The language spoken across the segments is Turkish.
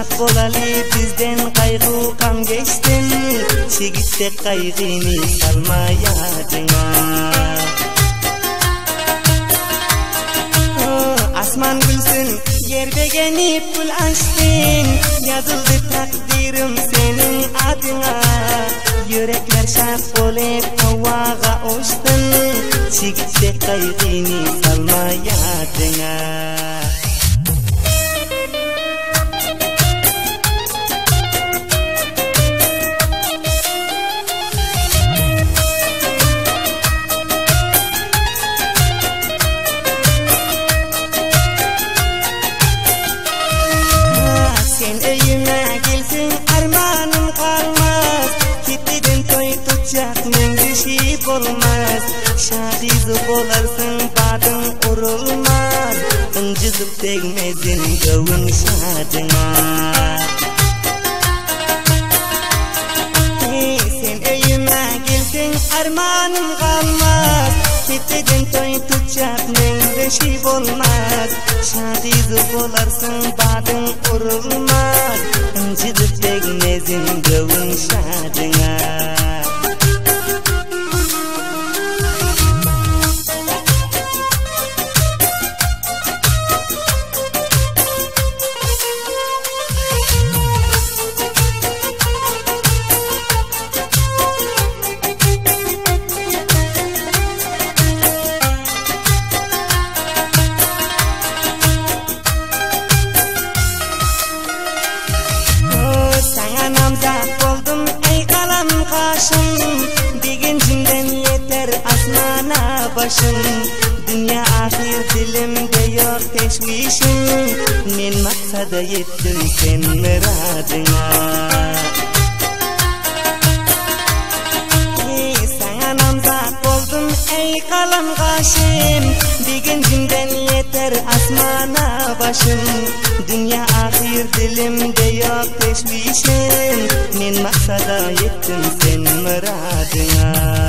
şat bolali bizden kaygı kam geçtin. Çigitse kaygını salma yadına. Asman gülsün yer beğenip gül açtın. Yazıldı takdirim senin adına. Yürekler şat olup havaga uçtun. Çigitse kaygını salma yadına. Olmaz, şadiz olarsın badın urulmaz. Incizip değmezin gavun şadına. Sen evime gelsin armanım kalmaz. Gittin toy tutacak mendeşi olmaz. Şadiz olarsın badın urulmaz. Incizip değmezin gavun şadına. Digencinden yeter asmana başım. Dünya ahir dilimde yok teşvişim. Men maksada yettim sen muradına. Sana namzat oldum ey kalem kaşım. Digencinden yeter asmana başım. Dünya ahir dilimde yok teşvişim. Men maksada yettim sen muradına.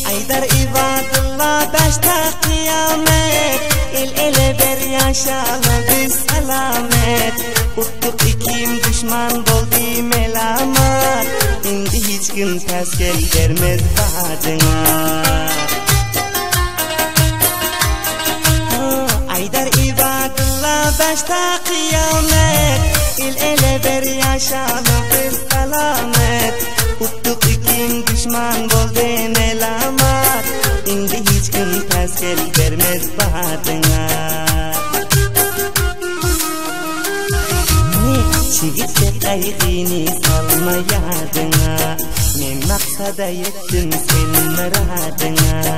Aydar ibadullah başta kıyamet. El ele ber yaşalı biz selamet. Uttuk ikim düşman boldi melamat. Indi hiç kim taskel vermez badına. Aydar ibadullah başta kıyamet. El ele ber yaşalı biz selamet. Uttuk ikim düşman boldi melamat. Indi hiç kim taskel vermez badına. Çigitse kaygını salma yadına. Men maksada yettim sen muradına.